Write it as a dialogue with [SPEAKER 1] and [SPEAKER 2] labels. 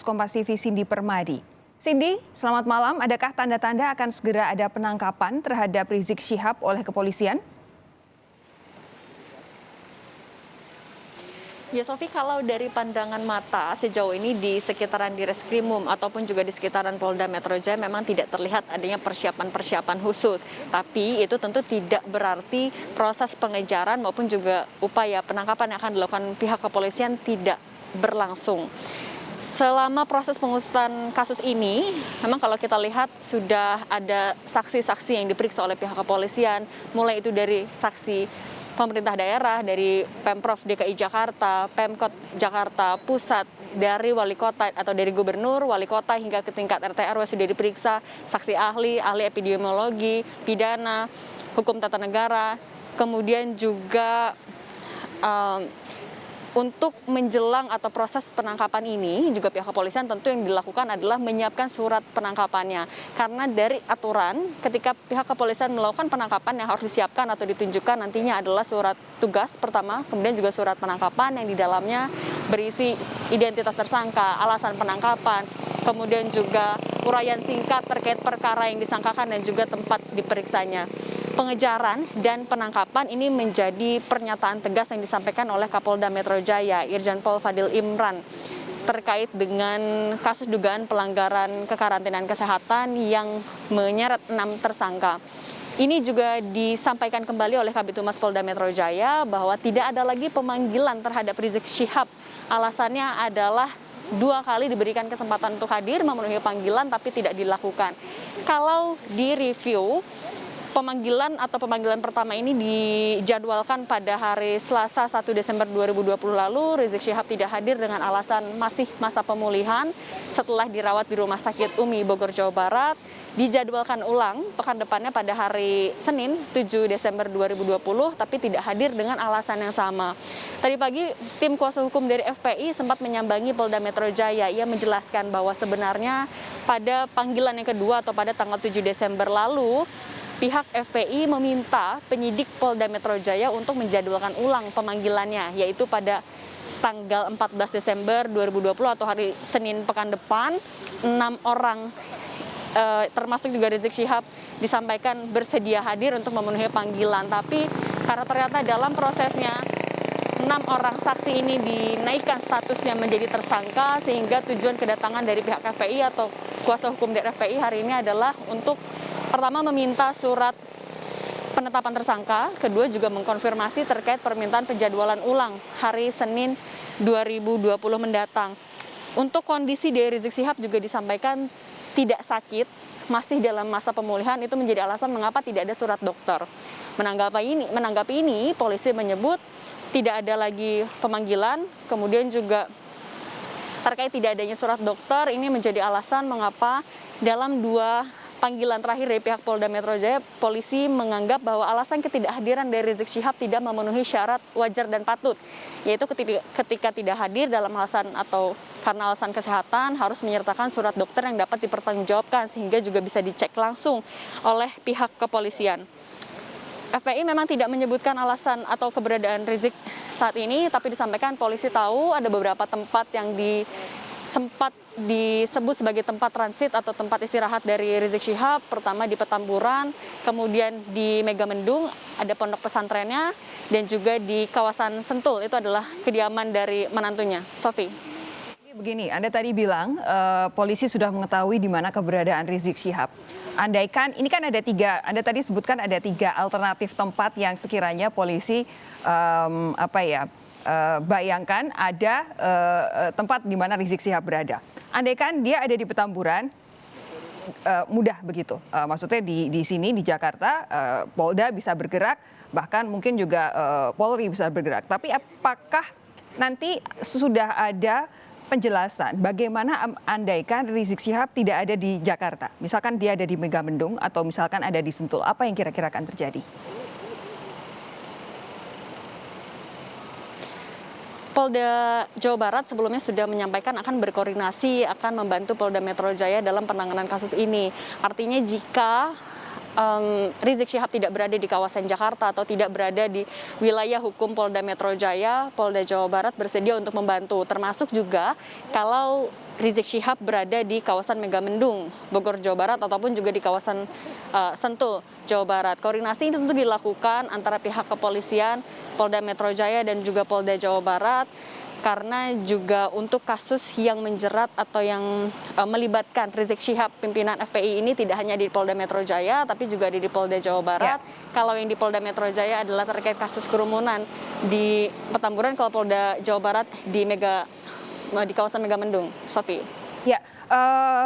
[SPEAKER 1] Kompas TV Cindy Permadi. Cindy, selamat malam. Adakah tanda-tanda akan segera ada penangkapan terhadap Rizik Syihab oleh kepolisian?
[SPEAKER 2] Ya Sofi, kalau dari pandangan mata sejauh ini di sekitaran Direskrimum ataupun juga di sekitaran Polda Metro Jaya memang tidak terlihat adanya persiapan-persiapan khusus. Tapi itu tentu tidak berarti proses pengejaran maupun juga upaya penangkapan yang akan dilakukan pihak kepolisian tidak berlangsung. Selama proses pengusutan kasus ini, memang kalau kita lihat sudah ada saksi-saksi yang diperiksa oleh pihak kepolisian, mulai itu dari saksi pemerintah daerah, dari Pemprov DKI Jakarta, Pemkot Jakarta Pusat, dari wali kota atau dari gubernur, wali kota hingga ke tingkat RT RW sudah diperiksa, saksi ahli epidemiologi, pidana, hukum tata negara, kemudian juga untuk menjelang atau proses penangkapan ini, juga pihak kepolisian tentu yang dilakukan adalah menyiapkan surat penangkapannya. Karena dari aturan, ketika pihak kepolisian melakukan penangkapan yang harus disiapkan atau ditunjukkan nantinya adalah surat tugas pertama, kemudian juga surat penangkapan yang di dalamnya berisi identitas tersangka, alasan penangkapan, kemudian juga uraian singkat terkait perkara yang disangkakan dan juga tempat diperiksanya. Pengejaran dan penangkapan ini menjadi pernyataan tegas yang disampaikan oleh Kapolda Metro Jaya, Irjen Pol Fadil Imran, terkait dengan kasus dugaan pelanggaran kekarantinaan kesehatan yang menyeret 6 tersangka. Ini juga disampaikan kembali oleh Kabid Humas Polda Metro Jaya bahwa tidak ada lagi pemanggilan terhadap Rizik Syihab. Alasannya adalah 2 kali diberikan kesempatan untuk hadir memenuhi panggilan tapi tidak dilakukan. Kalau direview, pemanggilan pertama ini dijadwalkan pada hari Selasa 1 Desember 2020 lalu. Rizik Syihab tidak hadir dengan alasan masih masa pemulihan setelah dirawat di Rumah Sakit UMI Bogor, Jawa Barat. Dijadwalkan ulang pekan depannya pada hari Senin 7 Desember 2020, tapi tidak hadir dengan alasan yang sama. Tadi pagi tim kuasa hukum dari FPI sempat menyambangi Polda Metro Jaya. Ia menjelaskan bahwa sebenarnya pada panggilan yang kedua atau pada tanggal 7 Desember lalu, pihak FPI meminta penyidik Polda Metro Jaya untuk menjadwalkan ulang pemanggilannya, yaitu pada tanggal 14 Desember 2020 atau hari Senin pekan depan. 6 orang termasuk juga Rizik Syihab disampaikan bersedia hadir untuk memenuhi panggilan. Tapi karena ternyata dalam prosesnya 6 orang saksi ini dinaikkan statusnya menjadi tersangka, sehingga tujuan kedatangan dari pihak FPI atau kuasa hukum dari FPI hari ini adalah untuk pertama meminta surat penetapan tersangka, kedua juga mengkonfirmasi terkait permintaan penjadwalan ulang hari Senin 2020 mendatang. Untuk kondisi dari Rizik Syihab juga disampaikan tidak sakit, masih dalam masa pemulihan, itu menjadi alasan mengapa tidak ada surat dokter. Menanggapi ini, polisi menyebut tidak ada lagi pemanggilan, kemudian juga terkait tidak adanya surat dokter, ini menjadi alasan mengapa dalam 2 panggilan terakhir dari pihak Polda Metro Jaya, polisi menganggap bahwa alasan ketidakhadiran dari Rizik Syihab tidak memenuhi syarat wajar dan patut, yaitu ketika tidak hadir dalam alasan atau karena alasan kesehatan harus menyertakan surat dokter yang dapat dipertanggungjawabkan sehingga juga bisa dicek langsung oleh pihak kepolisian. FPI memang tidak menyebutkan alasan atau keberadaan Rizik saat ini, tapi disampaikan polisi tahu ada beberapa tempat yang sempat disebut sebagai tempat transit atau tempat istirahat dari Rizik Syihab, pertama di Petamburan, kemudian di Megamendung ada pondok pesantrennya, dan juga di kawasan Sentul itu adalah kediaman dari menantunya. Sofi.
[SPEAKER 1] Begini, Anda tadi bilang polisi sudah mengetahui di mana keberadaan Rizik Syihab. Andaikan, ini kan ada 3, Anda tadi sebutkan ada 3 alternatif tempat yang sekiranya polisi bayangkan ada tempat di mana Rizik Syihab berada. Andaikan dia ada di Petamburan, mudah begitu. Maksudnya di sini di Jakarta, Polda bisa bergerak, bahkan mungkin juga Polri bisa bergerak. Tapi apakah nanti sudah ada penjelasan bagaimana andaikan Rizik Syihab tidak ada di Jakarta? Misalkan dia ada di Megamendung atau misalkan ada di Sentul, apa yang kira-kira akan terjadi?
[SPEAKER 2] Polda Jawa Barat sebelumnya sudah menyampaikan akan berkoordinasi, akan membantu Polda Metro Jaya dalam penanganan kasus ini. Artinya jika Rizik Syihab tidak berada di kawasan Jakarta atau tidak berada di wilayah hukum Polda Metro Jaya, Polda Jawa Barat bersedia untuk membantu. Termasuk juga kalau Rizik Syihab berada di kawasan Megamendung, Bogor, Jawa Barat, ataupun juga di kawasan Sentul, Jawa Barat. Koordinasi ini tentu dilakukan antara pihak kepolisian, Polda Metro Jaya, dan juga Polda Jawa Barat, karena juga untuk kasus yang menjerat atau yang melibatkan Rizik Syihab, pimpinan FPI ini tidak hanya di Polda Metro Jaya, tapi juga di Polda Jawa Barat. Kalau yang di Polda Metro Jaya adalah terkait kasus kerumunan di Petamburan, kalau Polda Jawa Barat di kawasan Megamendung. Sofi.
[SPEAKER 1] Ya,